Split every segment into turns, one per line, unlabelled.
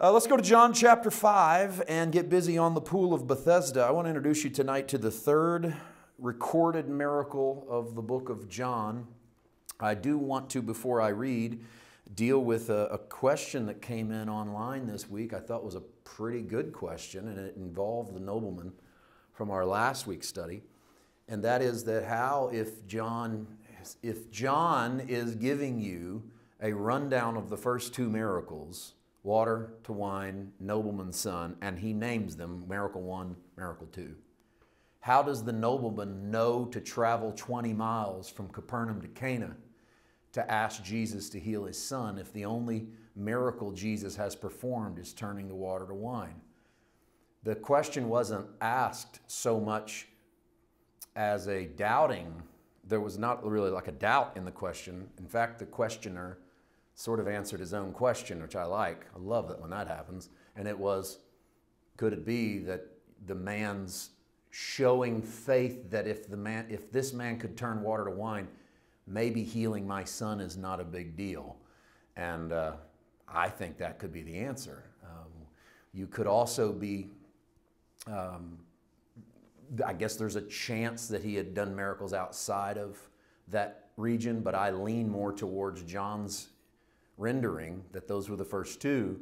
Let's go to John chapter 5 and get busy on the pool of Bethesda. I want to introduce you tonight to the third recorded miracle of the book of John. I do want to, before I read, deal with a question that came in online this week. I thought was a pretty good question, and it involved the nobleman from our last week's study. And that is that how, if John is giving you a rundown of the first two miracles, water to wine, nobleman's son, and he names them, miracle 1, miracle 2. How does the nobleman know to travel 20 miles from Capernaum to Cana to ask Jesus to heal his son if the only miracle Jesus has performed is turning the water to wine? The question wasn't asked so much as a doubting. There was not really like a doubt in the question. In fact, the questioner sort of answered his own question, which I like. I love that when that happens. And it was, could it be that the man's showing faith that if this man could turn water to wine, maybe healing my son is not a big deal? And I think that could be the answer. You could also be, I guess there's a chance that he had done miracles outside of that region, but I lean more towards John's rendering that those were the first two,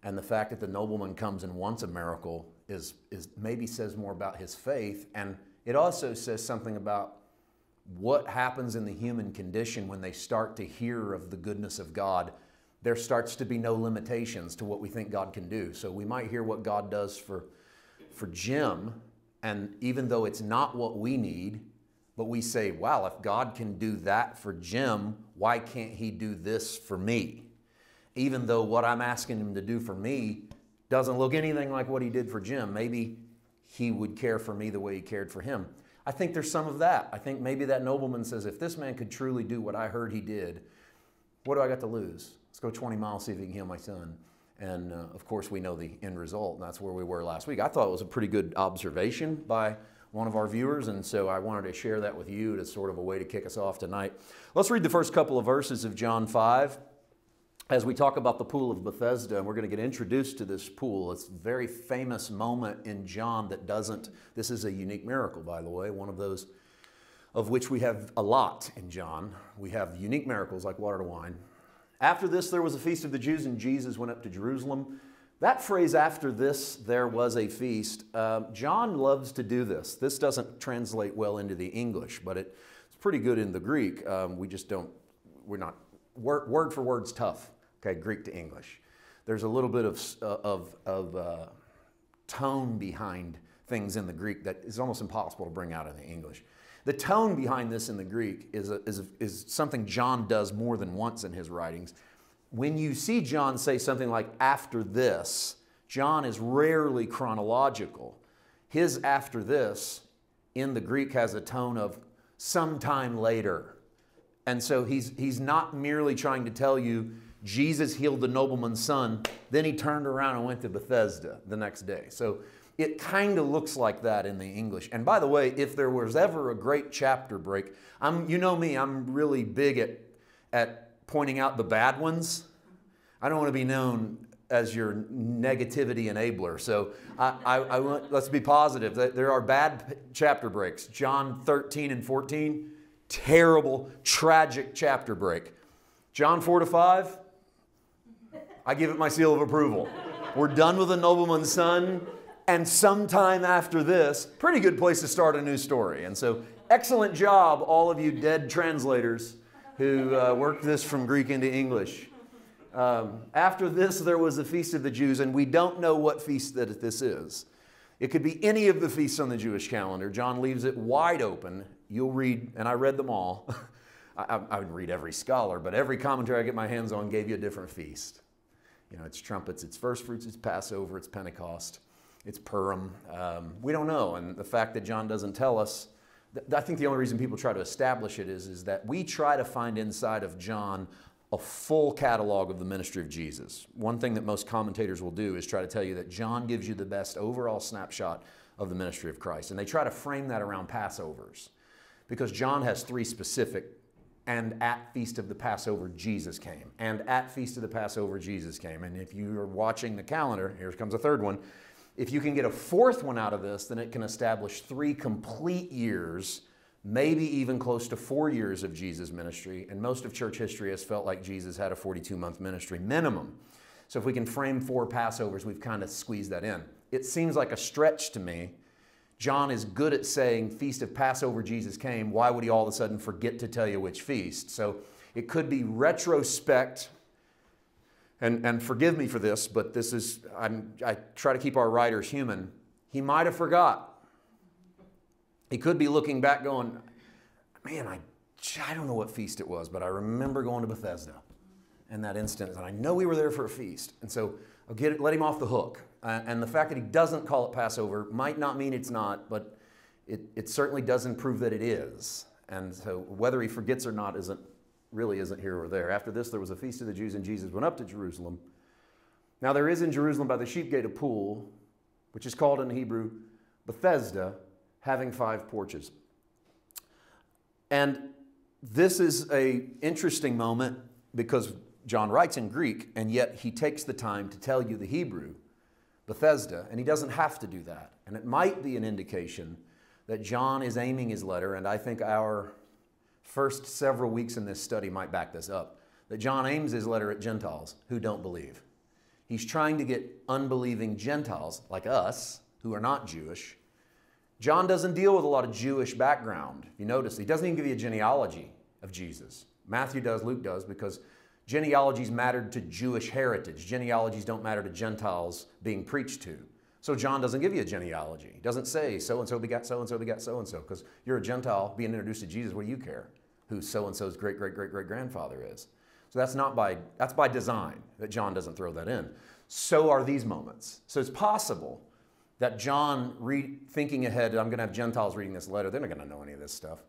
and the fact that the nobleman comes and wants a miracle is maybe says more about his faith, and it also says something about what happens in the human condition when they start to hear of the goodness of God. There starts to be no limitations to what we think God can do. So we might hear what God does for Jim, and even though it's not what we need, but we say, wow, if God can do that for Jim, why can't he do this for me? Even though what I'm asking him to do for me doesn't look anything like what he did for Jim. Maybe he would care for me the way he cared for him. I think there's some of that. I think maybe that nobleman says, if this man could truly do what I heard he did, what do I got to lose? Let's go 20 miles, see if he can heal my son. And of course, we know the end result, and that's where we were last week. I thought it was a pretty good observation by one of our viewers, and so I wanted to share that with you as sort of a way to kick us off tonight. Let's read the first couple of verses of John 5 as we talk about the pool of Bethesda, and we're going to get introduced to this pool. It's a very famous moment in John that doesn't, this is a unique miracle, by the way, one of those of which we have a lot in John. We have unique miracles like water to wine. After this, there was a feast of the Jews, and Jesus went up to Jerusalem. That phrase, after this, there was a feast, John loves to do this. This doesn't translate well into the English, but it's pretty good in the Greek. We're not, word for word's tough, okay, Greek to English. There's a little bit of tone behind things in the Greek that is almost impossible to bring out in the English. The tone behind this in the Greek is something John does more than once in his writings. When you see John say something like, after this, John is rarely chronological. His after this in the Greek has a tone of sometime later. And so he's not merely trying to tell you Jesus healed the nobleman's son, then he turned around and went to Bethesda the next day. So it kind of looks like that in the English. And by the way, if there was ever a great chapter break, you know me, I'm really big at pointing out the bad ones. I don't want to be known as your negativity enabler. So I want, let's be positive. There are bad chapter breaks. John 13 and 14, terrible, tragic chapter break. John 4 to 5, I give it my seal of approval. We're done with the nobleman's son, and sometime after this, pretty good place to start a new story. And so excellent job, all of you dead translators who worked this from Greek into English. After this, there was a feast of the Jews, and we don't know what feast that this is. It could be any of the feasts on the Jewish calendar. John leaves it wide open. You'll read, and I read them all. I would read every scholar, but every commentary I get my hands on gave you a different feast. You know, it's trumpets, it's first fruits, it's Passover, it's Pentecost, it's Purim. We don't know, and the fact that John doesn't tell us, I think the only reason people try to establish it is that we try to find inside of John a full catalog of the ministry of Jesus. One thing that most commentators will do is try to tell you that John gives you the best overall snapshot of the ministry of Christ. And they try to frame that around Passovers, because John has three specific and at Feast of the Passover, Jesus came. And at Feast of the Passover, Jesus came. And if you are watching the calendar, here comes a third one. If you can get a fourth one out of this, then it can establish 3 complete years, maybe even close to 4 years of Jesus' ministry. And most of church history has felt like Jesus had a 42-month ministry minimum. So if we can frame 4 Passovers, we've kind of squeezed that in. It seems like a stretch to me. John is good at saying Feast of Passover, Jesus came. Why would he all of a sudden forget to tell you which feast? So it could be retrospect, and forgive me for this, but this is, I try to keep our writers human. He might have forgot. He could be looking back going, man, I don't know what feast it was, but I remember going to Bethesda in that instance, and I know we were there for a feast. And so I'll let him off the hook. And the fact that he doesn't call it Passover might not mean it's not, but it certainly doesn't prove that it is. And so whether he forgets or not really isn't here or there. After this, there was a feast of the Jews, and Jesus went up to Jerusalem. Now there is in Jerusalem by the sheep gate a pool, which is called in Hebrew Bethesda, having 5 porches. And this is an interesting moment because John writes in Greek, and yet he takes the time to tell you the Hebrew, Bethesda, and he doesn't have to do that. And it might be an indication that John is aiming his letter, and I think our first several weeks in this study might back this up, that John aims his letter at Gentiles who don't believe. He's trying to get unbelieving Gentiles, like us, who are not Jewish. John doesn't deal with a lot of Jewish background. You notice, he doesn't even give you a genealogy of Jesus. Matthew does, Luke does, because genealogies mattered to Jewish heritage. Genealogies don't matter to Gentiles being preached to. So John doesn't give you a genealogy. He doesn't say so-and-so begat so-and-so begat so-and-so, because you're a Gentile being introduced to Jesus. What do you care who so-and-so's great-great-great-great-grandfather is? So that's by design that John doesn't throw that in. So are these moments. So it's possible that John, thinking ahead, I'm going to have Gentiles reading this letter. They're not going to know any of this stuff.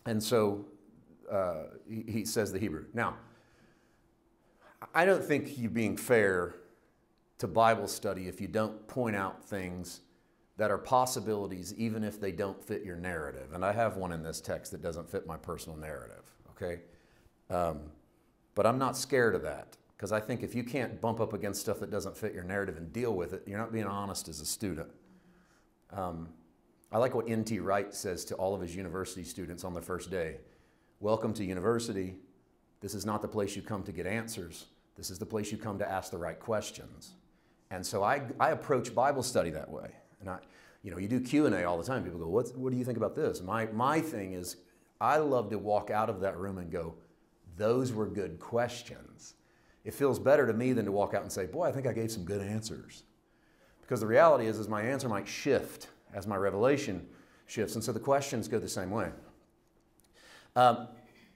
And so he says the Hebrew. Now, I don't think you're being fair to Bible study if you don't point out things that are possibilities even if they don't fit your narrative. And I have one in this text that doesn't fit my personal narrative, okay? But I'm not scared of that, because I think if you can't bump up against stuff that doesn't fit your narrative and deal with it, you're not being honest as a student. I like what N.T. Wright says to all of his university students on the first day. Welcome to university. This is not the place you come to get answers. This is the place you come to ask the right questions. And so I approach Bible study that way. And you do Q&A all the time. People go, what do you think about this? My thing is, I love to walk out of that room and go, those were good questions. It feels better to me than to walk out and say, boy, I think I gave some good answers. Because the reality is my answer might shift as my revelation shifts. And so the questions go the same way.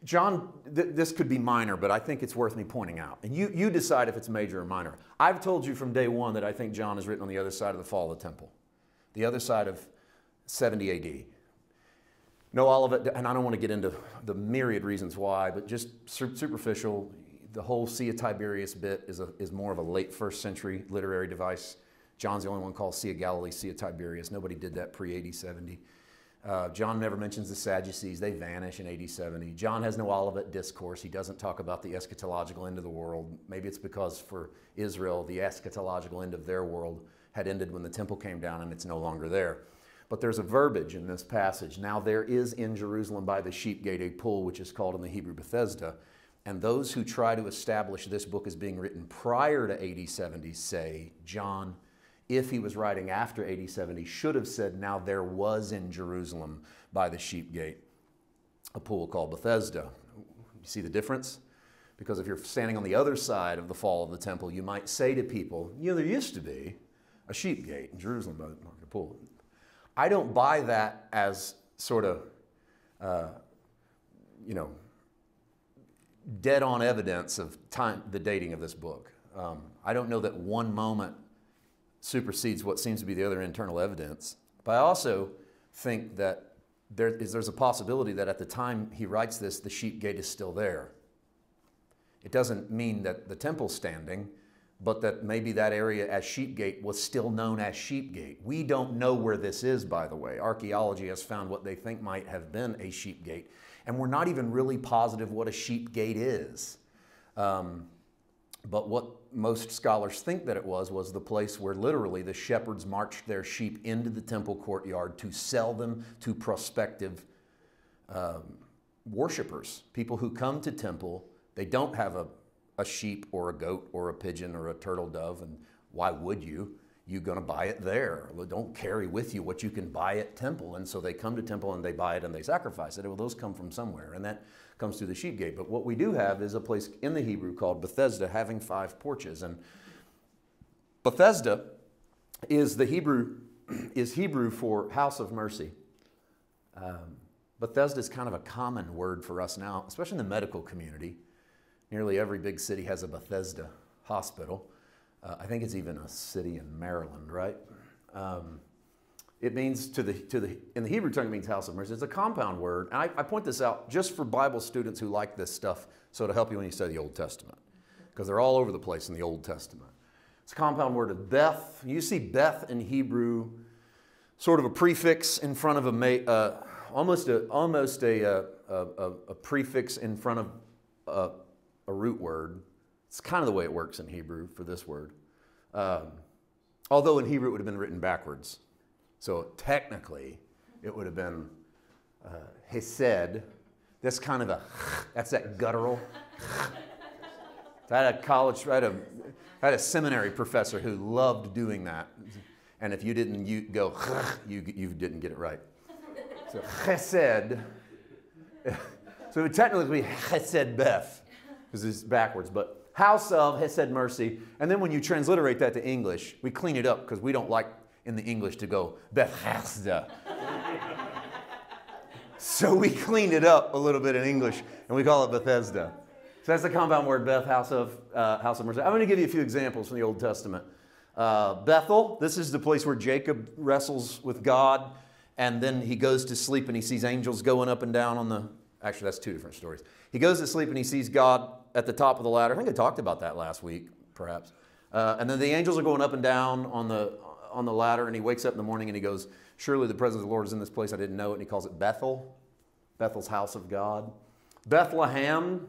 John, this could be minor, but I think it's worth me pointing out. And you decide if it's major or minor. I've told you from day one that I think John is written on the other side of the fall of the temple, the other side of 70 AD. Know all of it, and I don't want to get into the myriad reasons why, but just superficial. The whole Sea of Tiberias bit is more of a late 1st century literary device. John's the only one called Sea of Galilee, Sea of Tiberias. Nobody did that pre-AD 70. John never mentions the Sadducees. They vanish in AD 70. John has no Olivet discourse. He doesn't talk about the eschatological end of the world. Maybe it's because for Israel, the eschatological end of their world had ended when the temple came down and it's no longer there. But there's a verbiage in this passage. Now there is in Jerusalem by the sheep gate a pool, which is called in the Hebrew Bethesda. And those who try to establish this book as being written prior to AD 70 say, John, if he was writing after AD 70, should have said, now there was in Jerusalem by the sheep gate a pool called Bethesda. You see the difference? Because if you're standing on the other side of the fall of the temple, you might say to people, there used to be a sheep gate in Jerusalem by the pool. I don't buy that as sort of, dead-on evidence of the dating of this book. I don't know that one moment supersedes what seems to be the other internal evidence. But I also think that there's a possibility that at the time he writes this, the sheep gate is still there. It doesn't mean that the temple's standing, but that maybe that area as Sheepgate was still known as Sheepgate. We don't know where this is, by the way. Archaeology has found what they think might have been a sheep gate. And we're not even really positive what a sheep gate is. But what most scholars think that it was the place where literally the shepherds marched their sheep into the temple courtyard to sell them to prospective worshipers, people who come to temple. They don't have a sheep or a goat or a pigeon or a turtle dove, and why would you? You're going to buy it there. Don't carry with you what you can buy at temple. And so they come to temple and they buy it and they sacrifice it. Well, those come from somewhere, and that comes through the sheep gate. But what we do have is a place in the Hebrew called Bethesda, having 5 porches. And Bethesda is Hebrew for house of mercy. Bethesda is kind of a common word for us now, especially in the medical community. Nearly every big city has a Bethesda hospital. I think it's even a city in Maryland, right? It means in the Hebrew tongue, it means house of mercy. It's a compound word. And I point this out just for Bible students who like this stuff, so to help you when you study the Old Testament, because they're all over the place in the Old Testament. It's a compound word of Beth. You see Beth in Hebrew, sort of a prefix in front of almost a prefix in front of a root word. It's kind of the way it works in Hebrew for this word. Although in Hebrew it would have been written backwards. So technically it would have been hesed. That's kind of that's that guttural. I had a seminary professor who loved doing that. And if you didn't go, you didn't get it right. So chesed. So it would technically be chesed Beth, because it's backwards. But house of hesed mercy. And then when you transliterate that to English, we clean it up because we don't like in the English to go Bethesda. So we cleaned it up a little bit in English and we call it Bethesda. So that's the compound word, Beth, house of mercy. I'm going to give you a few examples from the Old Testament. Bethel, this is the place where Jacob wrestles with God, and then he goes to sleep and he sees angels going up and down on the... Actually, that's 2 different stories. He goes to sleep and he sees God at the top of the ladder. I think I talked about that last week, perhaps. And then the angels are going up and down on the ladder, and he wakes up in the morning and he goes, surely the presence of the Lord is in this place. I didn't know it. And he calls it Bethel, Bethel's house of God. Bethlehem,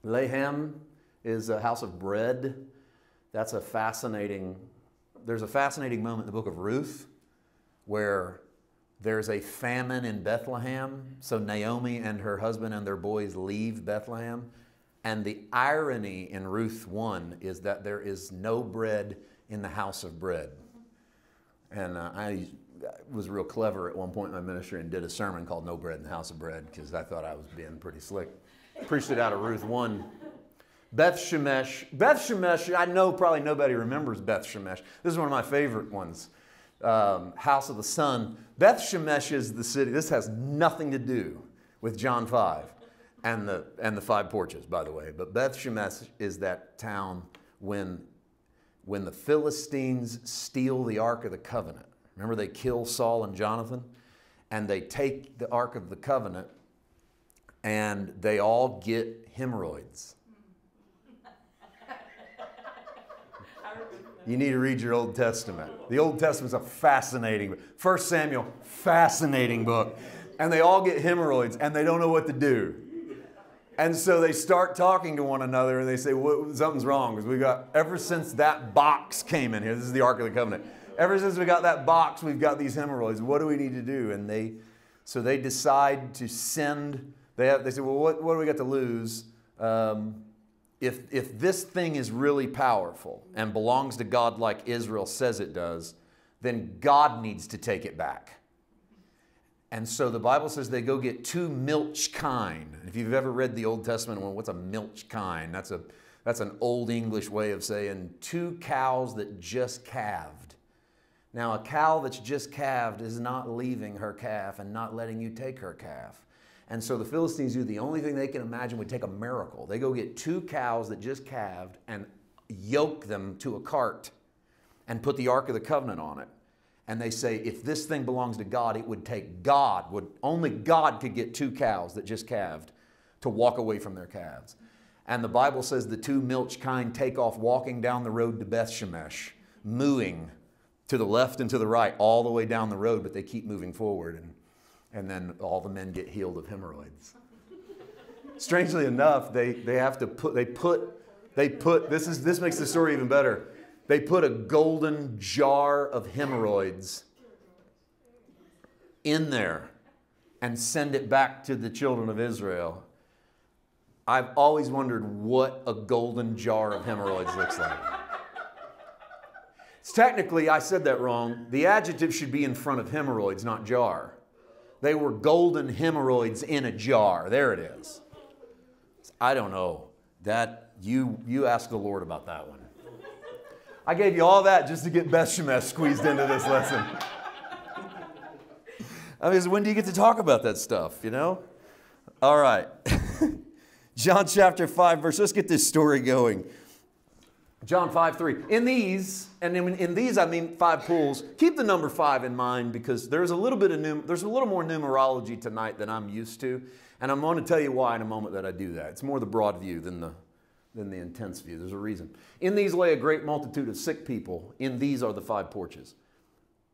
Lehem is a house of bread. There's a fascinating moment in the book of Ruth where there's a famine in Bethlehem. So Naomi and her husband and their boys leave Bethlehem. And the irony in Ruth 1 is that there is no bread in the house of bread. And I was real clever at one point in my ministry and did a sermon called No Bread in the House of Bread, because I thought I was being pretty slick. Preached it out of Ruth 1. Beth Shemesh. Beth Shemesh, I know probably nobody remembers Beth Shemesh. This is one of my favorite ones. House of the Sun. Beth Shemesh is the city. This has nothing to do with John 5 and the 5 porches, by the way. But Beth Shemesh is that town when the Philistines steal the Ark of the Covenant. Remember, they kill Saul and Jonathan, and they take the Ark of the Covenant, and they all get hemorrhoids. You need to read your Old Testament. The Old Testament's a fascinating book. 1 Samuel, fascinating book. And they all get hemorrhoids, and they don't know what to do. And so they start talking to one another, and they say, something's wrong, because ever since that box came in here, this is the Ark of the Covenant, ever since we got that box, we've got these hemorrhoids. What do we need to do? And so they decide to send, they say, well, what do we got to lose? If this thing is really powerful and belongs to God like Israel says it does, then God needs to take it back. And so the Bible says they go get 2 milch kine. If you've ever read the Old Testament, well, what's a milch kine? That's an old English way of saying 2 cows that just calved. Now, a cow that's just calved is not leaving her calf and not letting you take her calf. And so the Philistines do the only thing they can imagine would take a miracle. They go get 2 cows that just calved and yoke them to a cart and put the Ark of the Covenant on it. And they say, if this thing belongs to God, it would take only God could get 2 cows that just calved to walk away from their calves. And the Bible says the 2 milch kine take off walking down the road to Beth Shemesh, mooing to the left and to the right all the way down the road, but they keep moving forward. And then all the men get healed of hemorrhoids. strangely enough, they put this makes the story even better. They put a golden jar of hemorrhoids in there and send it back to the children of Israel. I've always wondered what a golden jar of hemorrhoids looks like. It's technically, I said that wrong. The adjective should be in front of hemorrhoids, not jar. They were golden hemorrhoids in a jar. There it is. I don't know. That you ask the Lord about that one. I gave you all that just to get Beth Shemesh squeezed into this lesson. I mean, when do you get to talk about that stuff, you know? All right. John chapter 5, verse, let's get this story going. John 5:3. In these, and in these I mean 5 pools. Keep the number 5 in mind because there's a little more numerology tonight than I'm used to, and I'm going to tell you why in a moment that I do that. It's more the broad view than the intense view. There's a reason. In these lay a great multitude of sick people. In these are the 5 porches.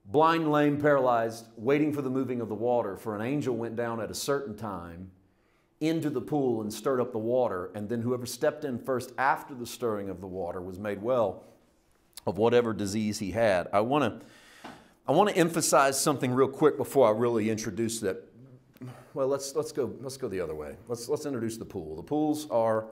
Blind, lame, paralyzed, waiting for the moving of the water. For an angel went down at a certain time into the pool and stirred up the water, and then whoever stepped in first after the stirring of the water was made well of whatever disease he had. I want to emphasize something real quick before I really introduce that. Well, let's go the other way. Let's introduce the pool. The pools are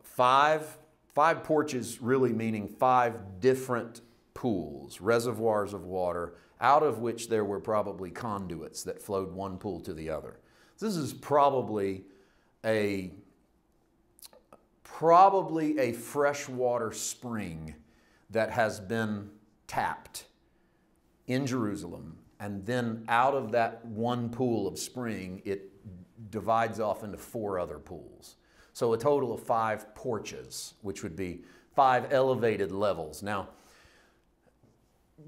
5 porches, really meaning 5 different pools, reservoirs of water, out of which there were probably conduits that flowed one pool to the other. This is probably a freshwater spring that has been tapped in Jerusalem, and then out of that one pool of spring, it divides off into 4 other pools. So a total of 5 porches, which would be 5 elevated levels. Now,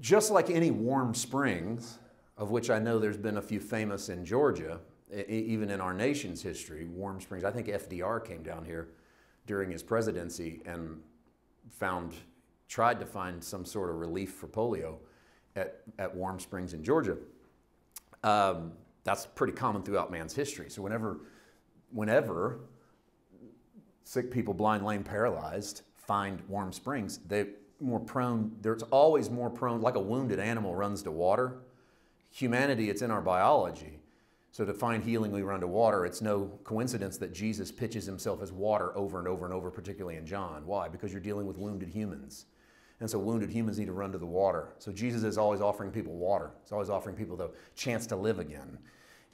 just like any warm springs, of which I know there's been a few famous in Georgia, even in our nation's history, warm springs. I think FDR came down here during his presidency and tried to find some sort of relief for polio at warm springs in Georgia. That's pretty common throughout man's history. So whenever sick people, blind, lame, paralyzed, find warm springs, there's always more prone, like a wounded animal runs to water. Humanity, it's in our biology. So to find healing, we run to water. It's no coincidence that Jesus pitches himself as water over and over and over, particularly in John. Why? Because you're dealing with wounded humans. And so wounded humans need to run to the water. So Jesus is always offering people water. He's always offering people the chance to live again.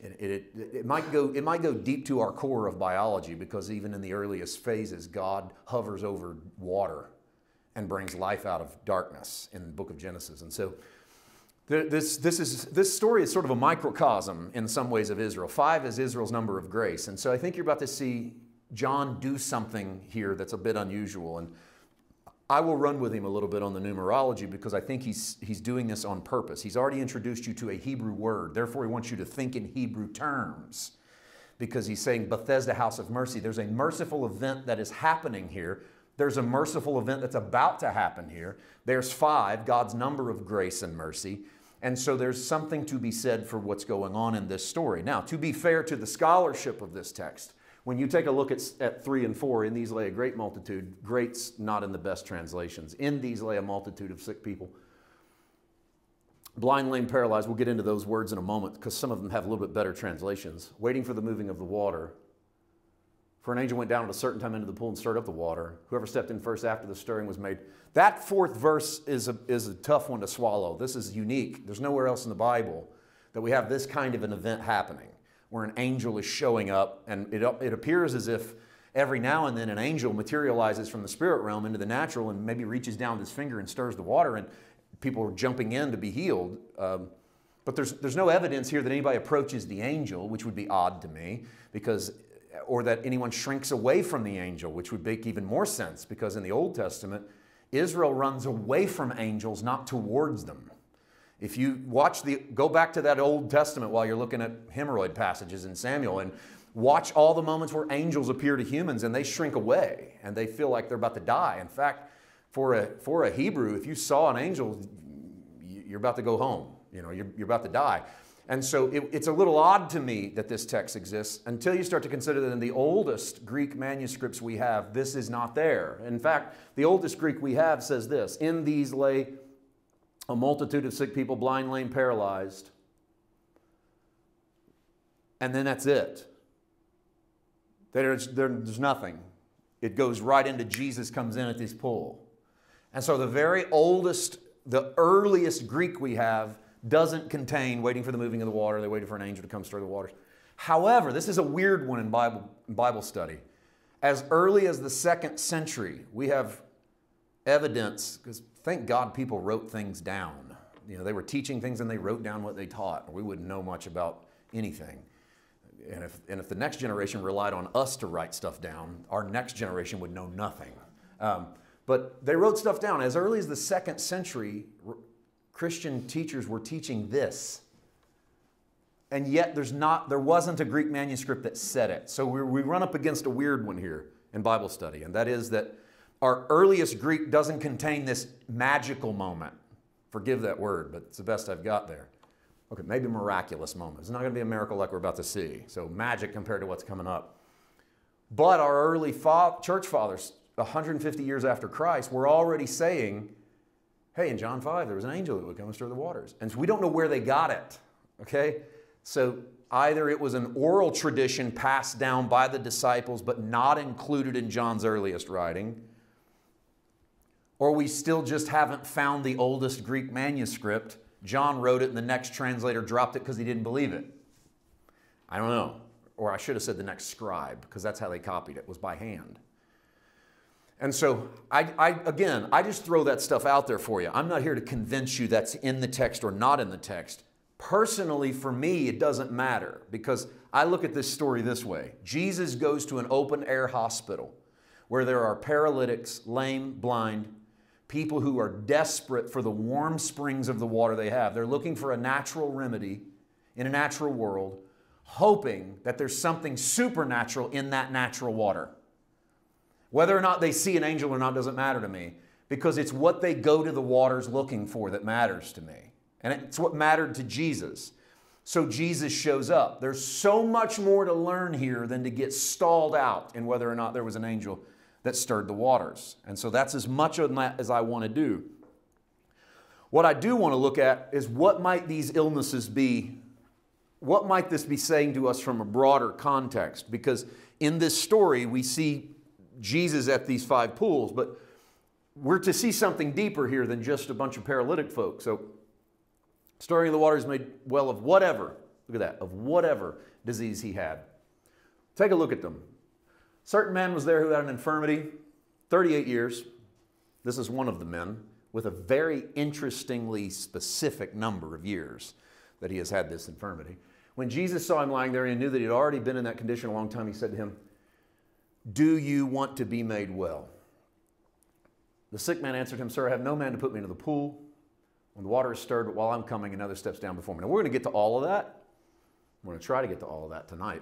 It might go deep to our core of biology, because even in the earliest phases, God hovers over water and brings life out of darkness in the book of Genesis. And so this story is sort of a microcosm in some ways of Israel. 5 is Israel's number of grace. And so I think you're about to see John do something here that's a bit unusual. And I will run with him a little bit on the numerology, because I think he's doing this on purpose. He's already introduced you to a Hebrew word. Therefore, he wants you to think in Hebrew terms, because he's saying Bethesda, house of mercy. There's a merciful event that is happening here. There's a merciful event that's about to happen here. There's 5, God's number of grace and mercy. And so there's something to be said for what's going on in this story. Now, to be fair to the scholarship of this text, when you take a look at 3 and 4, in these lay a great multitude, great's not in the best translations. In these lay a multitude of sick people. Blind, lame, paralyzed, we'll get into those words in a moment, because some of them have a little bit better translations. Waiting for the moving of the water. For an angel went down at a certain time into the pool and stirred up the water. Whoever stepped in first after the stirring was made. That 4th verse is a tough one to swallow. This is unique. There's nowhere else in the Bible that we have this kind of an event happening, where an angel is showing up, and it appears as if every now and then an angel materializes from the spirit realm into the natural and maybe reaches down with his finger and stirs the water, and people are jumping in to be healed. But there's no evidence here that anybody approaches the angel, which would be odd to me, or that anyone shrinks away from the angel, which would make even more sense, because in the Old Testament, Israel runs away from angels, not towards them. If you go back to that Old Testament while you're looking at hemorrhoid passages in Samuel, and watch all the moments where angels appear to humans and they shrink away and they feel like they're about to die. In fact, for a Hebrew, if you saw an angel, you're about to go home. You're about to die. And so it's a little odd to me that this text exists until you start to consider that in the oldest Greek manuscripts we have, this is not there. In fact, the oldest Greek we have says this: in these lay a multitude of sick people, blind, lame, paralyzed. And then that's it. There's nothing. It goes right into Jesus comes in at this pool. And so the very oldest, the earliest Greek we have doesn't contain waiting for the moving of the water. They waited for an angel to come stir the waters. However, this is a weird one in Bible study. As early as the 2nd century, we have evidence, because thank God people wrote things down. You know, they were teaching things and they wrote down what they taught. We wouldn't know much about anything. And if the next generation relied on us to write stuff down, our next generation would know nothing. But they wrote stuff down. As early as the 2nd century, Christian teachers were teaching this. And yet there wasn't a Greek manuscript that said it. So we run up against a weird one here in Bible study. And that is that our earliest Greek doesn't contain this magical moment. Forgive that word, but it's the best I've got there. Okay, maybe miraculous moment. It's not going to be a miracle like we're about to see. So magic compared to what's coming up. But our early church fathers, 150 years after Christ, were already saying, hey, in John 5, there was an angel that would come and stir the waters. And so we don't know where they got it, okay? So either it was an oral tradition passed down by the disciples but not included in John's earliest writing, or we still just haven't found the oldest Greek manuscript. John wrote it and the next translator dropped it because he didn't believe it. I don't know. Or I should have said the next scribe, because that's how they copied it, was by hand. And so, again, I just throw that stuff out there for you. I'm not here to convince you that's in the text or not in the text. Personally, for me, it doesn't matter, because I look at this story this way. Jesus goes to an open-air hospital where there are paralytics, lame, blind, people who are desperate for the warm springs of the water they have. They're looking for a natural remedy in a natural world, hoping that there's something supernatural in that natural water. Whether or not they see an angel or not doesn't matter to me, because it's what they go to the waters looking for that matters to me. And it's what mattered to Jesus. So Jesus shows up. There's so much more to learn here than to get stalled out in whether or not there was an angel that stirred the waters. And so that's as much of that as I want to do. What I do want to look at is what might these illnesses be? What might this be saying to us from a broader context? Because in this story, we see Jesus at these 5 pools, but we're to see something deeper here than just a bunch of paralytic folk. So, stirring of the waters made well of whatever, look at that, of whatever disease he had. Take a look at them. Certain man was there who had an infirmity, 38 years. This is one of the men with a very interestingly specific number of years that he has had this infirmity. When Jesus saw him lying there and he knew that he had already been in that condition a long time, he said to him, "Do you want to be made well?" The sick man answered him, "Sir, I have no man to put me into the pool when the water is stirred, but while I'm coming, another steps down before me." Now, we're going to get to all of that. We're going to try to get to all of that tonight.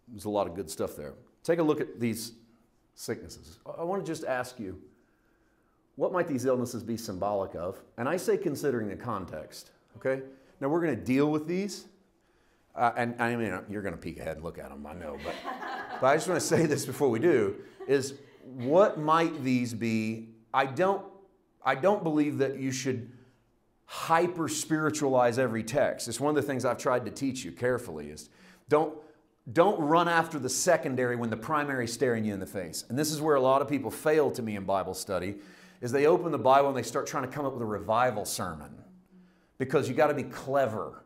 There's a lot of good stuff there. Take a look at these sicknesses. I want to just ask you, what might these illnesses be symbolic of? And I say considering the context, okay? Now, we're going to deal with these. And I mean, you're going to peek ahead and look at them, I know. But I just want to say this before we do, is what might these be? I don't believe that you should hyper-spiritualize every text. It's one of the things I've tried to teach you carefully is don't run after the secondary when the primary is staring you in the face. And this is where a lot of people fail to me in Bible study, is they open the Bible and they start trying to come up with a revival sermon because you got to be clever.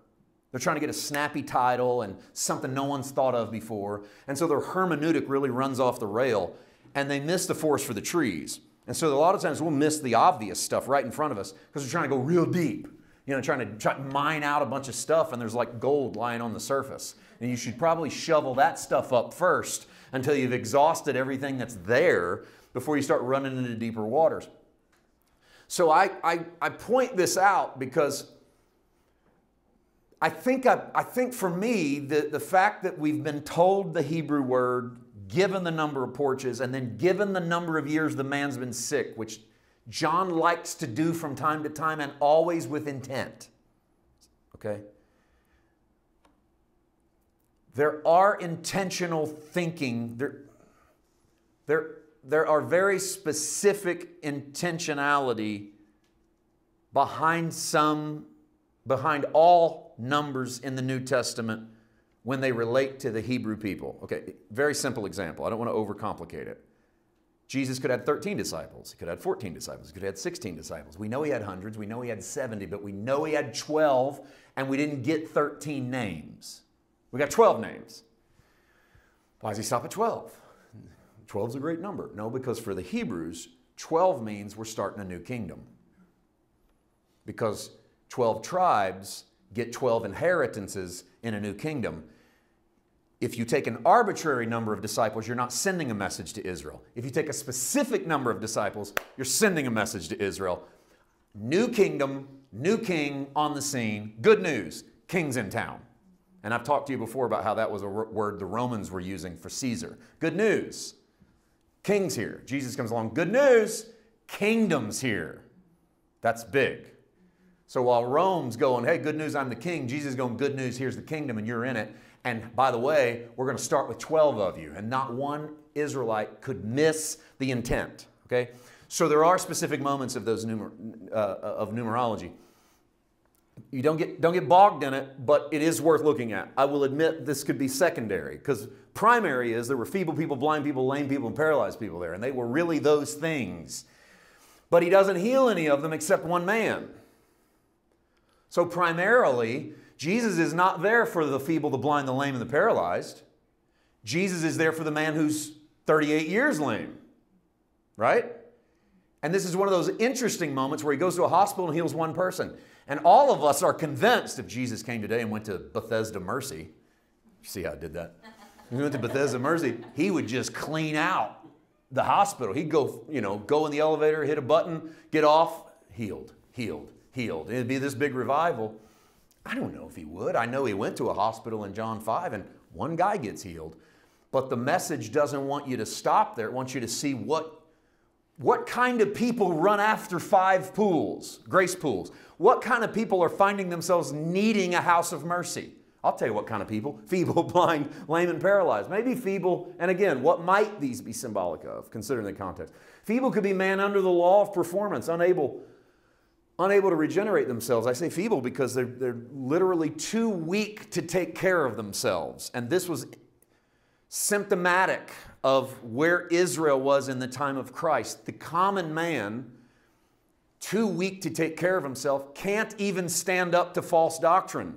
They're trying to get a snappy title and something no one's thought of before. And so their hermeneutic really runs off the rail and they miss the forest for the trees. And so a lot of times we'll miss the obvious stuff right in front of us because we're trying to go real deep. You know, trying to mine out a bunch of stuff and there's like gold lying on the surface. And you should probably shovel that stuff up first until you've exhausted everything that's there before you start running into deeper waters. So I point this out because I think for me, the fact that we've been told the Hebrew word, given the number of porches, and then given the number of years the man's been sick, which John likes to do from time to time and always with intent, okay? there are intentional thinking. There are very specific intentionality behind all numbers in the New Testament when they relate to the Hebrew people. Okay, very simple example. I don't want to overcomplicate it. Jesus could have had 13 disciples. He could have had 14 disciples. He could have had 16 disciples. We know he had hundreds. We know he had 70, but we know he had 12, and we didn't get 13 names. We got 12 names. Why does he stop at 12? 12 is a great number. No, because for the Hebrews, 12 means we're starting a new kingdom. Because 12 tribes get 12 inheritances in a new kingdom. If you take an arbitrary number of disciples, you're not sending a message to Israel. If you take a specific number of disciples, you're sending a message to Israel. New kingdom, new king on the scene. Good news, king's in town. And I've talked to you before about how that was a word the Romans were using for Caesar. Good news, king's here. Jesus comes along. Good news, kingdom's here. That's big. So while Rome's going, hey, good news, I'm the king, Jesus is going, good news, here's the kingdom, and you're in it. And by the way, we're going to start with 12 of you, and not one Israelite could miss the intent. Okay? So there are specific moments of those numerology. You don't get bogged in it, but it is worth looking at. I will admit this could be secondary, because primary is there were feeble people, blind people, lame people, and paralyzed people there, and they were really those things. But he doesn't heal any of them except one man. So primarily, Jesus is not there for the feeble, the blind, the lame, and the paralyzed. Jesus is there for the man who's 38 years lame, right? And this is one of those interesting moments where he goes to a hospital and heals one person. And all of us are convinced if Jesus came today and went to Bethesda Mercy, you see how I did that? He went to Bethesda Mercy, he would just clean out the hospital. He'd go, go in the elevator, hit a button, get off, healed, healed, healed. It'd be this big revival. I don't know if he would. I know he went to a hospital in John 5 and one guy gets healed. But the message doesn't want you to stop there. It wants you to see what kind of people run after 5 pools, grace pools. What kind of people are finding themselves needing a house of mercy? I'll tell you what kind of people. Feeble, blind, lame, and paralyzed. Maybe feeble, and again, what might these be symbolic of, considering the context? Feeble could be man under the law of performance, unable to regenerate themselves. I say feeble because they're literally too weak to take care of themselves. And this was symptomatic of where Israel was in the time of Christ. The common man, too weak to take care of himself, can't even stand up to false doctrine.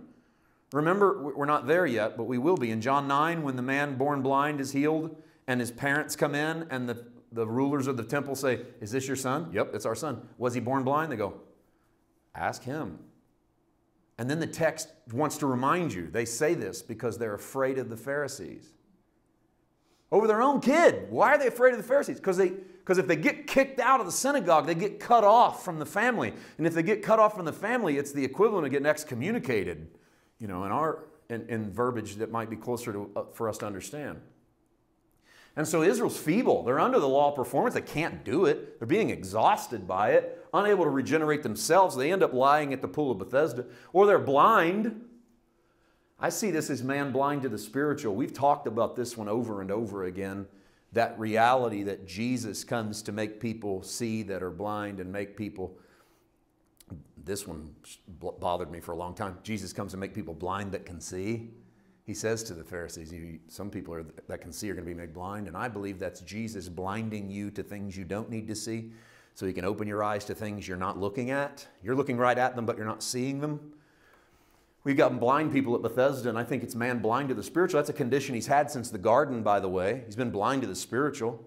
Remember, we're not there yet, but we will be. In John 9, when the man born blind is healed and his parents come in and the rulers of the temple say, is this your son? Yep, it's our son. Was he born blind? They go, ask him. And then the text wants to remind you, they say this because they're afraid of the Pharisees. Over their own kid. Why are they afraid of the Pharisees? Because if they get kicked out of the synagogue, they get cut off from the family. And if they get cut off from the family, it's the equivalent of getting excommunicated, in verbiage that might be closer to for us to understand. And so Israel's feeble. They're under the law of performance. They can't do it. They're being exhausted by it, unable to regenerate themselves. They end up lying at the pool of Bethesda. Or they're blind. I see this as man blind to the spiritual. We've talked about this one over and over again, that reality that Jesus comes to make people see that are blind and make people, this one bothered me for a long time. Jesus comes to make people blind that can see. He says to the Pharisees, some people that can see are going to be made blind, and I believe that's Jesus blinding you to things you don't need to see so he can open your eyes to things you're not looking at. You're looking right at them, but you're not seeing them. We've got blind people at Bethesda, and I think it's man blind to the spiritual. That's a condition he's had since the garden, by the way. He's been blind to the spiritual.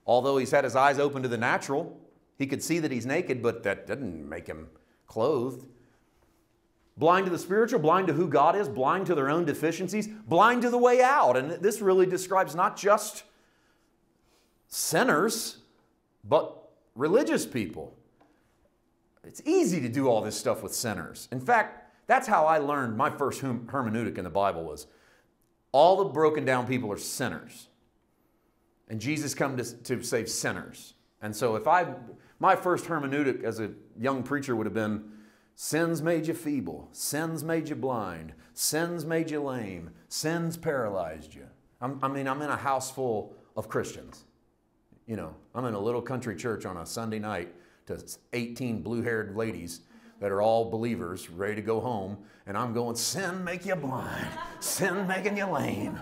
Although he's had his eyes open to the natural, he could see that he's naked, but that didn't make him clothed. Blind to the spiritual, blind to who God is, blind to their own deficiencies, blind to the way out. And this really describes not just sinners, but religious people. It's easy to do all this stuff with sinners. In fact, that's how I learned my first hermeneutic in the Bible was all the broken down people are sinners. And Jesus comes to save sinners. And so my first hermeneutic as a young preacher would have been, Sin's made you feeble. Sin's made you blind. Sin's made you lame. Sin's paralyzed you. I'm in a house full of Christians. You know, I'm in a little country church on a Sunday night to 18 blue-haired ladies that are all believers, ready to go home, and I'm going, sin make you blind. Sin making you lame.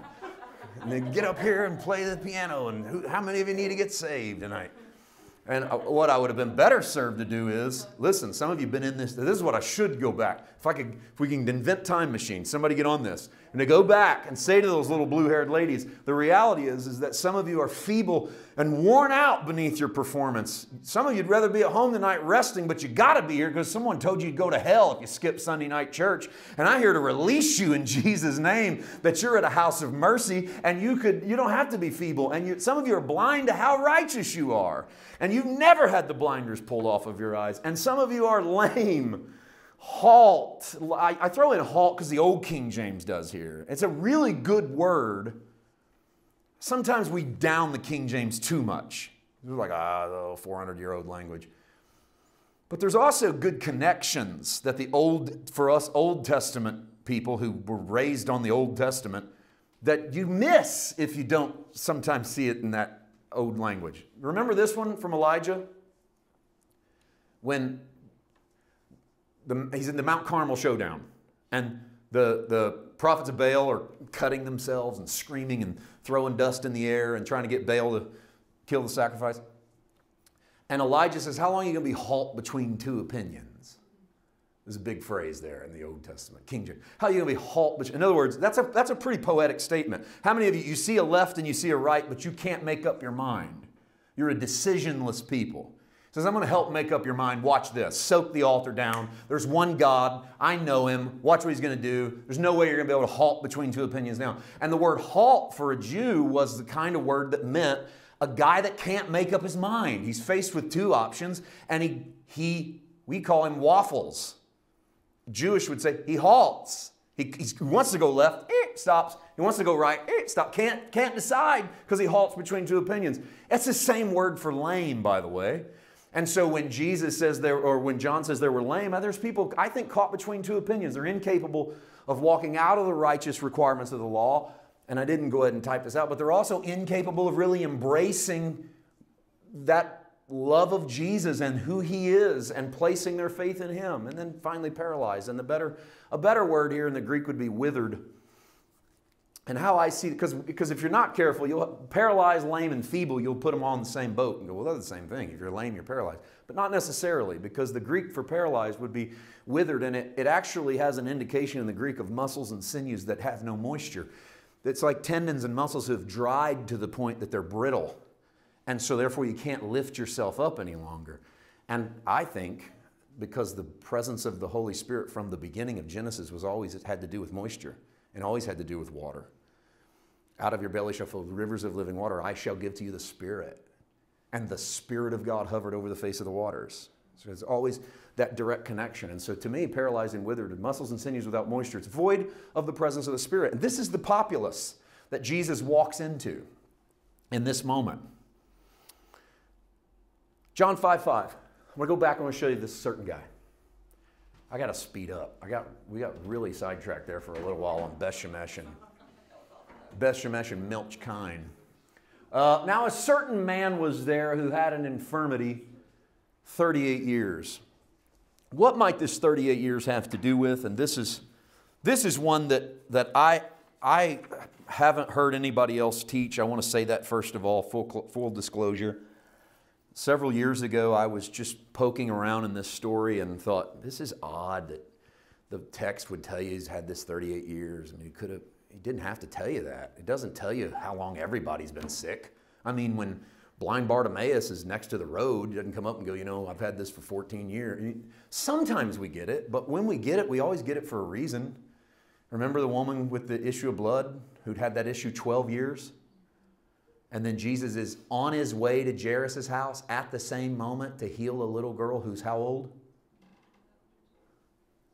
And then get up here and play the piano, and how many of you need to get saved tonight? And what I would have been better served to do is, listen, some of you have been in this is what I should go back. If we can invent time machines, somebody get on this. And to go back and say to those little blue-haired ladies, the reality is that some of you are feeble and worn out beneath your performance. Some of you'd rather be at home tonight resting, but you got to be here because someone told you to go to hell if you skip Sunday night church. And I'm here to release you in Jesus' name that you're at a house of mercy and you don't have to be feeble. And some of you are blind to how righteous you are. And you've never had the blinders pulled off of your eyes. And some of you are lame. Halt. I throw in halt because the old King James does here. It's a really good word. Sometimes we down the King James too much. We're like, the 400-year-old language. But there's also good connections that for us Old Testament people who were raised on the Old Testament, that you miss if you don't sometimes see it in that old language. Remember this one from Elijah? When he's in the Mount Carmel showdown, and the prophets of Baal are cutting themselves and screaming and throwing dust in the air and trying to get Baal to kill the sacrifice. And Elijah says, how long are you going to be halt between two opinions? There's a big phrase there in the Old Testament, King James. How are you going to be halt between? In other words, that's a pretty poetic statement. How many of you see a left and you see a right, but you can't make up your mind? You're a decisionless people. He says, I'm going to help make up your mind. Watch this. Soak the altar down. There's one God. I know him. Watch what he's going to do. There's no way you're going to be able to halt between two opinions now. And the word halt for a Jew was the kind of word that meant a guy that can't make up his mind. He's faced with two options, and we call him waffles. Jewish would say he halts. He wants to go left, stops. He wants to go right, stop. Can't decide because he halts between two opinions. That's the same word for lame, by the way. And so when Jesus says when John says there were lame, there's people, I think, caught between two opinions. They're incapable of walking out of the righteous requirements of the law. And I didn't go ahead and type this out, but they're also incapable of really embracing that love of Jesus and who he is and placing their faith in him. And then finally paralyzed. And a better word here in the Greek would be withered. And how I see it, because if you're not careful, you'll paralyzed, lame, and feeble, you'll put them all in the same boat and go, well, they're the same thing. If you're lame, you're paralyzed. But not necessarily, because the Greek for paralyzed would be withered, and it actually has an indication in the Greek of muscles and sinews that have no moisture. It's like tendons and muscles who have dried to the point that they're brittle. And so therefore you can't lift yourself up any longer. And I think because the presence of the Holy Spirit from the beginning of Genesis was always had to do with moisture and always had to do with water. Out of your belly shall flow rivers of living water. I shall give to you the Spirit. And the Spirit of God hovered over the face of the waters. So it's always that direct connection. And so to me, paralyzed and withered, muscles and sinews without moisture, it's void of the presence of the Spirit. And this is the populace that Jesus walks into in this moment. John 5:5. I'm going to go back and I'm going to show you this certain guy. I got to speed up. We got really sidetracked there for a little while on Beth Shemesh and Milch Kine. Now a certain man was there who had an infirmity 38 years. What might this 38 years have to do with? And this is one that I haven't heard anybody else teach. I want to say that first of all, full disclosure. Several years ago, I was just poking around in this story and thought, this is odd that the text would tell you he's had this 38 years. I mean, he didn't have to tell you that. It doesn't tell you how long everybody's been sick. I mean, when blind Bartimaeus is next to the road, he doesn't come up and go, I've had this for 14 years. Sometimes we get it, but when we get it, we always get it for a reason. Remember the woman with the issue of blood who'd had that issue 12 years? And then Jesus is on his way to Jairus' house at the same moment to heal a little girl who's how old?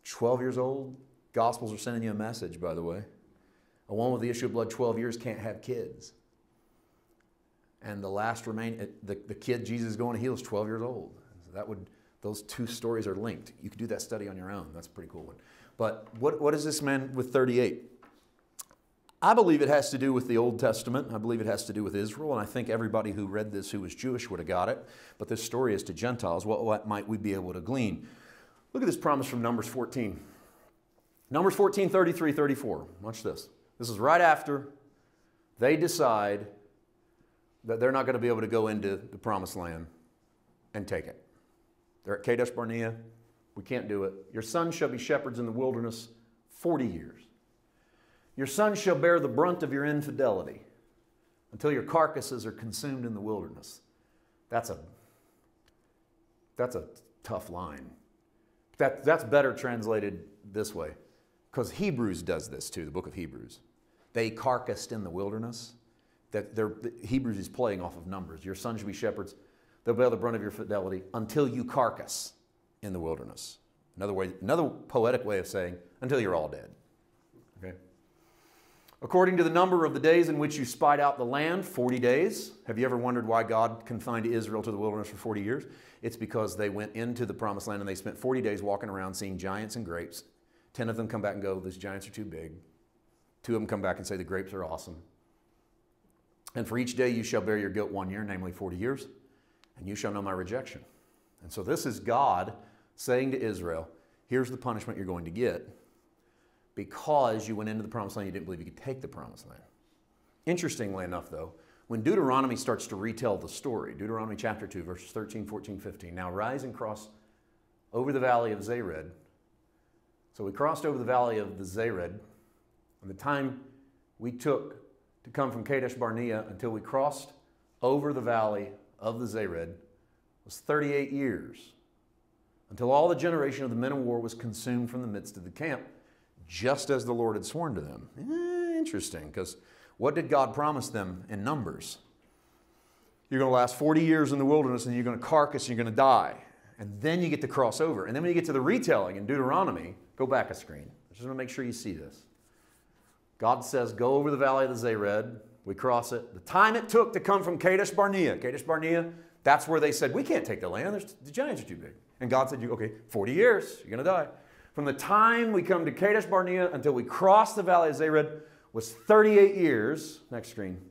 12 years old. Gospels are sending you a message, by the way. A woman with the issue of blood 12 years can't have kids. And the kid Jesus is going to heal is 12 years old. So Those two stories are linked. You can do that study on your own. That's a pretty cool one. But what is this man with 38? I believe it has to do with the Old Testament. I believe it has to do with Israel, and I think everybody who read this who was Jewish would have got it. But this story is to Gentiles. What might we be able to glean? Look at this promise from Numbers 14. Numbers 14, 33, 34. Watch this. This is right after they decide that they're not going to be able to go into the promised land and take it. They're at Kadesh Barnea. We can't do it. Your sons shall be shepherds in the wilderness 40 years. Your sons shall bear the brunt of your infidelity until your carcasses are consumed in the wilderness. That's a tough line. That's better translated this way, because Hebrews does this too, the book of Hebrews. They carcassed in the wilderness. Hebrews is playing off of Numbers. Your sons shall be shepherds. They'll bear the brunt of your fidelity until you carcass in the wilderness. Another poetic way of saying, until you're all dead. Okay? According to the number of the days in which you spied out the land, 40 days. Have you ever wondered why God confined Israel to the wilderness for 40 years? It's because they went into the promised land and they spent 40 days walking around seeing giants and grapes. 10 of them come back and go, these giants are too big. 2 of them come back and say, the grapes are awesome. And for each day you shall bear your guilt 1 year, namely 40 years, and you shall know my rejection. And so this is God saying to Israel, here's the punishment you're going to get because you went into the promised land, you didn't believe you could take the promised land. Interestingly enough, though, when Deuteronomy starts to retell the story, Deuteronomy chapter 2, verses 13, 14, 15, now rise and cross over the valley of Zered. So we crossed over the valley of the Zered, and the time we took to come from Kadesh Barnea until we crossed over the valley of the Zered was 38 years, until all the generation of the men of war was consumed from the midst of the camp, just as the Lord had sworn to them. Interesting, because what did God promise them in Numbers? You're going to last 40 years in the wilderness and you're going to carcass and you're going to die. And then you get to cross over. And then when you get to the retelling in Deuteronomy, go back a screen. I just want to make sure you see this. God says, go over the valley of the Zered. We cross it. The time it took to come from Kadesh Barnea. Kadesh Barnea, that's where they said, we can't take the land. The giants are too big. And God said, okay, 40 years, you're going to die. From the time we come to Kadesh Barnea until we cross the valley of Zered was 38 years. Next screen.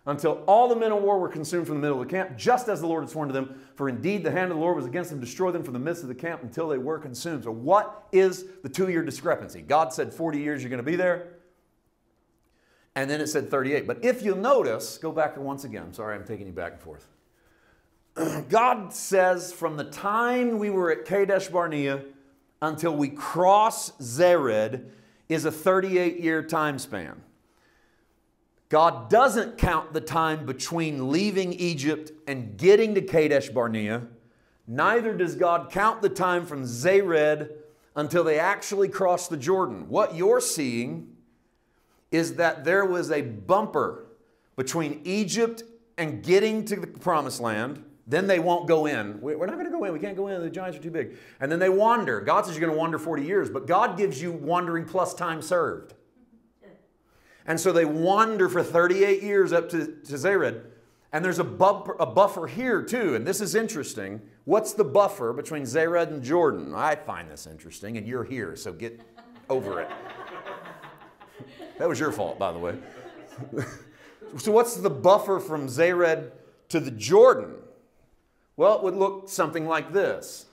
Until all the men of war were consumed from the middle of the camp, just as the Lord had sworn to them. For indeed the hand of the Lord was against them to destroy them from the midst of the camp until they were consumed. So what is the 2-year discrepancy? God said 40 years you're going to be there. And then it said 38. But if you'll notice, go back once again. I'm sorry, I'm taking you back and forth. God says from the time we were at Kadesh Barnea until we cross Zered is a 38-year time span. God doesn't count the time between leaving Egypt and getting to Kadesh Barnea. Neither does God count the time from Zered until they actually cross the Jordan. What you're seeing is that there was a bumper between Egypt and getting to the promised land. Then they won't go in. We're not going to go in. We can't go in. The giants are too big. And then they wander. God says you're going to wander 40 years, but God gives you wandering plus time served. And so they wander for 38 years up to Zered. And there's a buffer here too. And this is interesting. What's the buffer between Zered and Jordan? I find this interesting, and you're here, so get over it. That was your fault, by the way. So what's the buffer from Zered to the Jordan? Well, it would look something like this.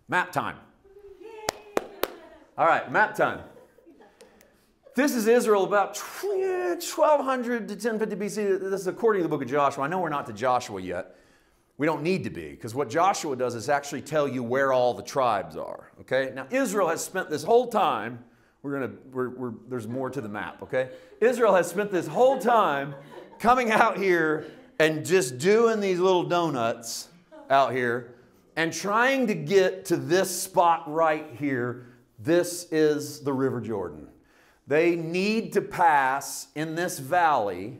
Map time. All right, map time. This is Israel about 1200 to 1050 BC. This is according to the book of Joshua. I know we're not to Joshua yet. We don't need to be, because what Joshua does is actually tell you where all the tribes are. Okay? Now, Israel has spent this whole time, there's more to the map, okay? Israel has spent this whole time coming out here and just doing these little donuts out here and trying to get to this spot right here. This is the River Jordan. They need to pass in this valley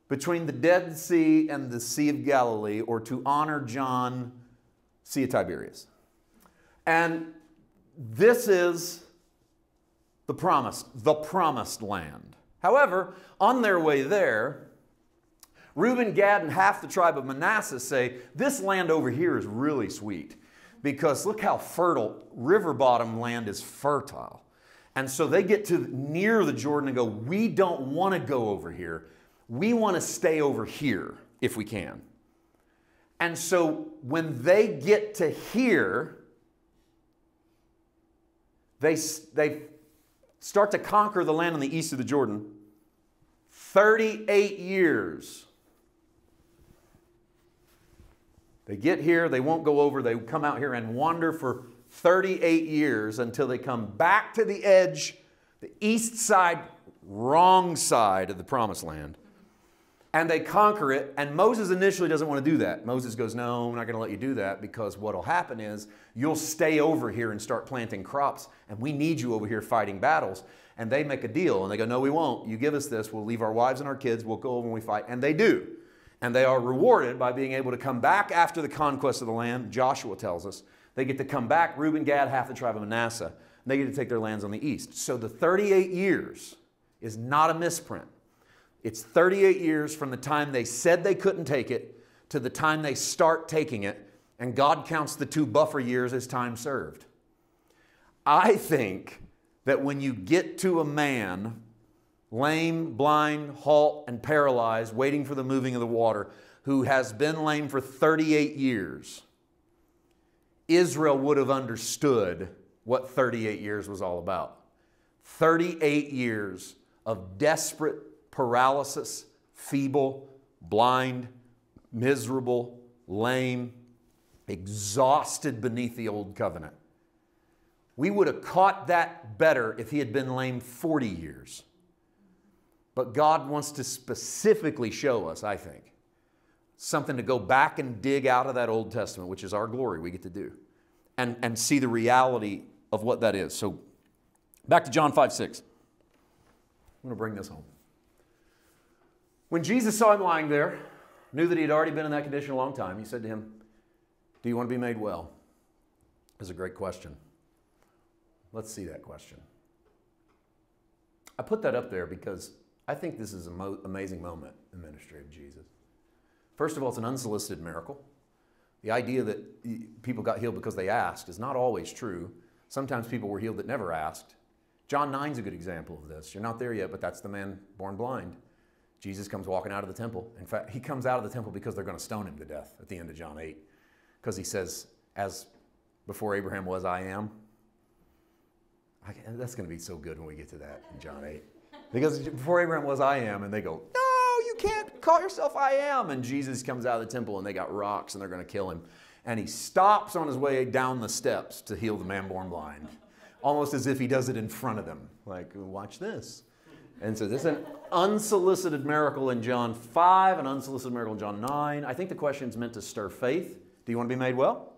between the Dead Sea and the Sea of Galilee, or to honor John, Sea of Tiberias. And this is the promised land. However, on their way there, Reuben, Gad, and half the tribe of Manasseh say, this land over here is really sweet because look how fertile, river bottom land is fertile. And so they get to near the Jordan and go, we don't want to go over here. We want to stay over here if we can. And so when they get to here, they start to conquer the land on the east of the Jordan. 38 years. They get here, they won't go over, they come out here and wander for 38 years until they come back to the edge, the east side, wrong side of the promised land. And they conquer it, and Moses initially doesn't want to do that. Moses goes, no, I'm not going to let you do that because what will happen is you'll stay over here and start planting crops, and we need you over here fighting battles. And they make a deal, and they go, no, we won't. You give us this, we'll leave our wives and our kids, we'll go over and we fight. And they do. And they are rewarded by being able to come back after the conquest of the land. Joshua tells us. They get to come back, Reuben, Gad, half the tribe of Manasseh. And they get to take their lands on the east. So the 38 years is not a misprint. It's 38 years from the time they said they couldn't take it to the time they start taking it. And God counts the 2 buffer years as time served. I think that when you get to a man lame, blind, halt, and paralyzed, waiting for the moving of the water, who has been lame for 38 years, Israel would have understood what 38 years was all about. 38 years of desperate paralysis, feeble, blind, miserable, lame, exhausted beneath the old covenant. We would have caught that better if he had been lame 40 years. But God wants to specifically show us, I think, something to go back and dig out of that Old Testament, which is our glory we get to do, and see the reality of what that is. So back to John 5:6. I'm going to bring this home. When Jesus saw him lying there, knew that he had already been in that condition a long time, he said to him, do you want to be made well? That's a great question. Let's see that question. I put that up there because I think this is an amazing moment in the ministry of Jesus. First of all, it's an unsolicited miracle. The idea that people got healed because they asked is not always true. Sometimes people were healed that never asked. John 9 is a good example of this. You're not there yet, but that's the man born blind. Jesus comes walking out of the temple. In fact, he comes out of the temple because they're going to stone him to death at the end of John 8. Because he says, as before Abraham was, I am. That's going to be so good when we get to that in John 8. Because before Abraham was, I am. And they go, no, you can't call yourself I am. And Jesus comes out of the temple and they got rocks and they're going to kill him. And he stops on his way down the steps to heal the man born blind. Almost as if he does it in front of them. Like, watch this. And so this is an unsolicited miracle in John 5, an unsolicited miracle in John 9. I think the question is meant to stir faith. Do you want to be made well?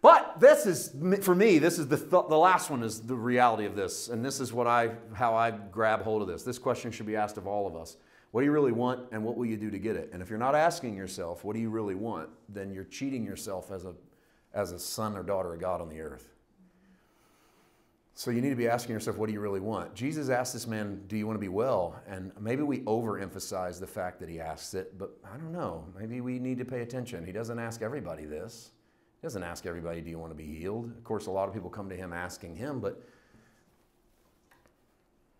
But this is, for me, this is the last one is the reality of this. And this is how I grab hold of this. This question should be asked of all of us. What do you really want and what will you do to get it? And if you're not asking yourself, what do you really want? Then you're cheating yourself as a son or daughter of God on the earth. So you need to be asking yourself, what do you really want? Jesus asked this man, do you want to be well? And maybe we overemphasize the fact that he asks it, but I don't know. Maybe we need to pay attention. He doesn't ask everybody this. He doesn't ask everybody, do you want to be healed? Of course, a lot of people come to him asking him, but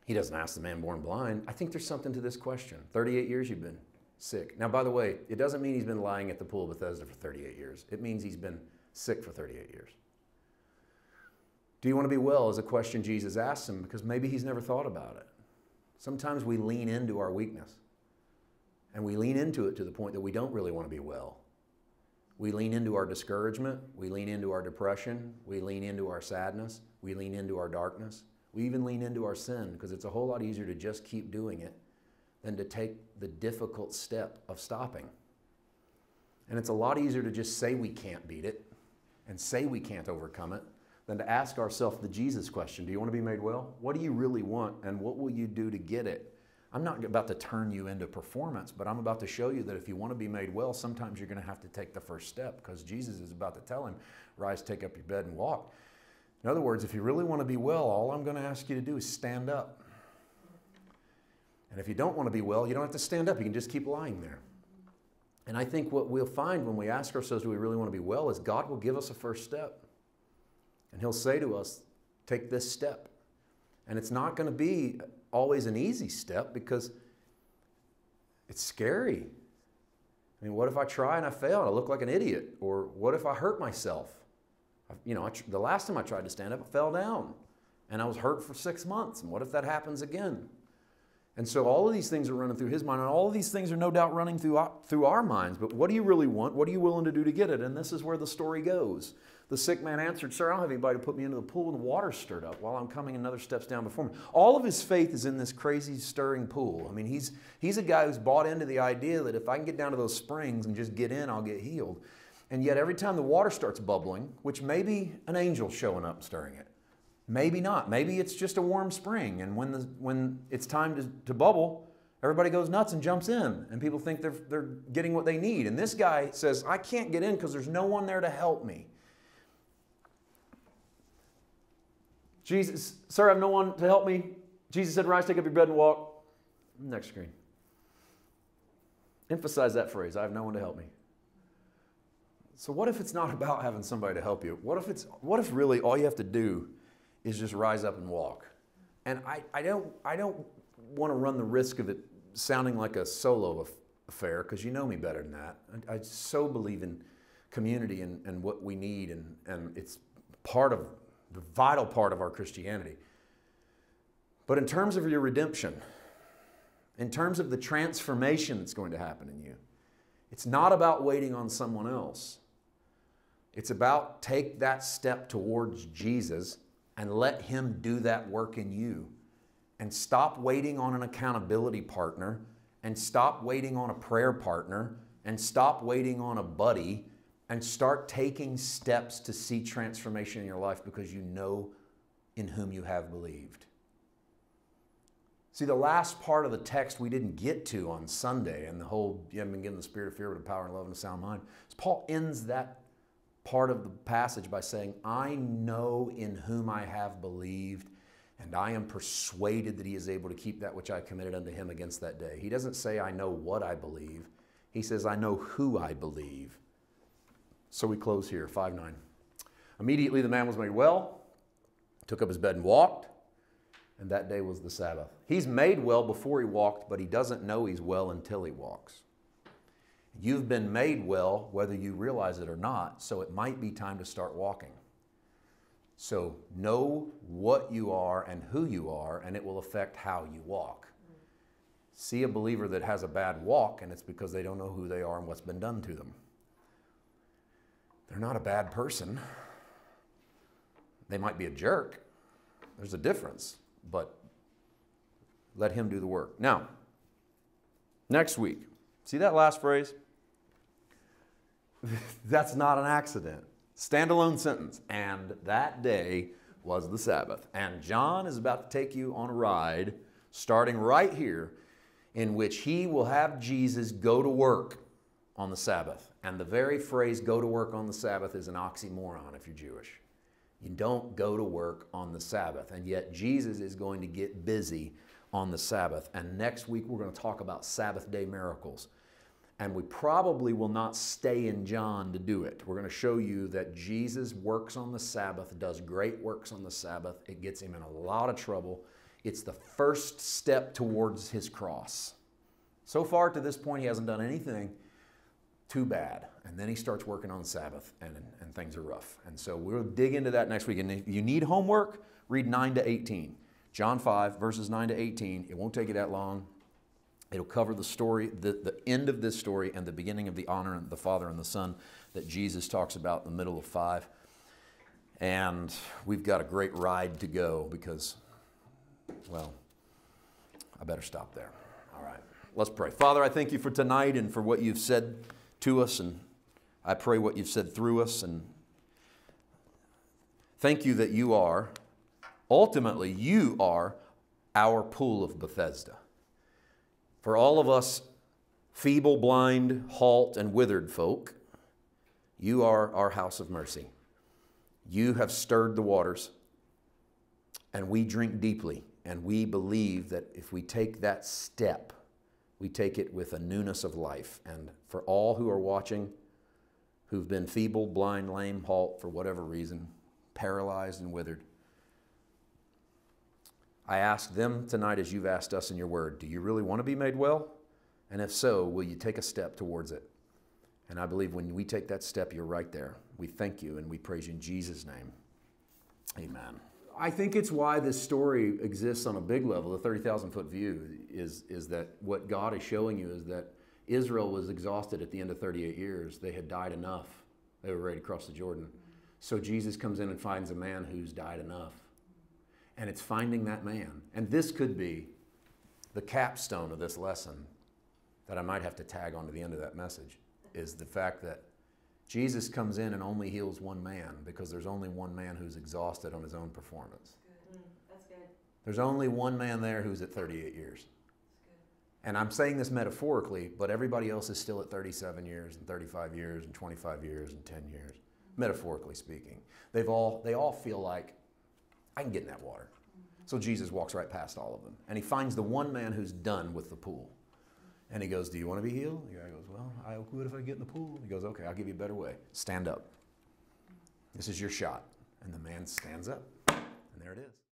he doesn't ask the man born blind. I think there's something to this question. 38 years you've been sick. Now, by the way, it doesn't mean he's been lying at the pool of Bethesda for 38 years. It means he's been sick for 38 years. Do you want to be well is a question Jesus asks him because maybe he's never thought about it. Sometimes we lean into our weakness, and we lean into it to the point that we don't really want to be well. We lean into our discouragement. We lean into our depression. We lean into our sadness. We lean into our darkness. We even lean into our sin because it's a whole lot easier to just keep doing it than to take the difficult step of stopping. And it's a lot easier to just say we can't beat it and say we can't overcome it than to ask ourselves the Jesus question. Do you want to be made well? What do you really want and what will you do to get it? I'm not about to turn you into performance, but I'm about to show you that if you want to be made well, sometimes you're going to have to take the first step because Jesus is about to tell him, rise, take up your bed and walk. In other words, if you really want to be well, all I'm going to ask you to do is stand up. And if you don't want to be well, you don't have to stand up. You can just keep lying there. And I think what we'll find when we ask ourselves, do we really want to be well, is God will give us a first step. And He'll say to us, take this step. And it's not going to be always an easy step because it's scary. I mean, what if I try and I fail and I look like an idiot? Or what if I hurt myself? You know, the last time I tried to stand up, I fell down. And I was hurt for 6 months. And what if that happens again? And so all of these things are running through his mind, and all of these things are no doubt running through our minds. But what do you really want? What are you willing to do to get it? And this is where the story goes. The sick man answered, "Sir, I don't have anybody to put me into the pool, and the water stirred up while I'm coming another steps down before me." All of his faith is in this crazy stirring pool. I mean, he's a guy who's bought into the idea that if I can get down to those springs and just get in, I'll get healed. And yet every time the water starts bubbling, which may be an angel showing up and stirring it, maybe not. Maybe it's just a warm spring, and when it's time to bubble, everybody goes nuts and jumps in, and people think they're getting what they need. And this guy says, "I can't get in because there's no one there to help me." Jesus, "Sir, I have no one to help me." Jesus said, "Rise, take up your bed and walk." Next screen. Emphasize that phrase, "I have no one to help me." So what if it's not about having somebody to help you? What if really all you have to do is just rise up and walk? And I don't want to run the risk of it sounding like a solo affair, because you know me better than that. I so believe in community and what we need, and it's part of the vital part of our Christianity. But in terms of your redemption, in terms of the transformation that's going to happen in you, it's not about waiting on someone else. It's about take that step towards Jesus and let Him do that work in you. And stop waiting on an accountability partner, and stop waiting on a prayer partner, and stop waiting on a buddy, and start taking steps to see transformation in your life because you know in whom you have believed. See, the last part of the text we didn't get to on Sunday, and the whole, you haven't been given the spirit of fear, but of power and love and a sound mind, is Paul ends that part of the passage by saying, "I know in whom I have believed, and I am persuaded that He is able to keep that which I committed unto Him against that day." He doesn't say, "I know what I believe." He says, "I know who I believe." So we close here, 5:9. Immediately the man was made well, took up his bed and walked, and that day was the Sabbath. He's made well before he walked, but he doesn't know he's well until he walks. You've been made well whether you realize it or not, so it might be time to start walking. So know what you are and who you are, and it will affect how you walk. See a believer that has a bad walk, and it's because they don't know who they are and what's been done to them. They're not a bad person. They might be a jerk. There's a difference, but let Him do the work. Now, next week, see that last phrase? That's not an accident. Standalone sentence. And that day was the Sabbath. And John is about to take you on a ride, starting right here, in which he will have Jesus go to work on the Sabbath. And the very phrase "go to work on the Sabbath" is an oxymoron if you're Jewish. You don't go to work on the Sabbath. And yet Jesus is going to get busy on the Sabbath. And next week we're going to talk about Sabbath day miracles. And we probably will not stay in John to do it. We're going to show you that Jesus works on the Sabbath, does great works on the Sabbath. It gets Him in a lot of trouble. It's the first step towards His cross. So far to this point, He hasn't done anything too bad. And then He starts working on the Sabbath, and things are rough. And so we'll dig into that next week. And if you need homework, read 9 to 18. John 5, verses 9 to 18. It won't take you that long. It'll cover the story, the end of this story, and the beginning of the honor of the Father and the Son that Jesus talks about in the middle of 5. And we've got a great ride to go because, well, I better stop there. All right, let's pray. Father, I thank You for tonight and for what You've said to us, and I pray what You've said through us, and thank You that You are, ultimately, You are our pool of Bethesda. For all of us feeble, blind, halt, and withered folk, You are our house of mercy. You have stirred the waters, and we drink deeply And we believe that if we take that step, we take it with a newness of life. And for all who are watching, who've been feeble, blind, lame, halt, for whatever reason, paralyzed and withered, I ask them tonight, as you've asked us in your word, do you really want to be made well? And if so, will you take a step towards it? And I believe when we take that step, you're right there. We thank you and we praise you in Jesus' name. Amen. I think it's why this story exists on a big level. The 30,000-foot view is that what God is showing you is that Israel was exhausted at the end of 38 years. They had died enough. They were ready to cross the Jordan. So Jesus comes in and finds a man who's died enough. And it's finding that man. And this could be the capstone of this lesson that I might have to tag onto the end of that message, is the fact that Jesus comes in and only heals one man because there's only one man who's exhausted on his own performance.
That's good.
There's only one man there who's at 38 years. And I'm saying this metaphorically, but everybody else is still at 37 years and 35 years and 25 years and 10 years, metaphorically speaking. They all feel like, I can get in that water. So Jesus walks right past all of them. And he finds the one man who's done with the pool. And he goes, do you want to be healed? The guy goes, well, I would if I get in the pool. He goes, okay, I'll give you a better way. Stand up. This is your shot. And the man stands up. And there it is.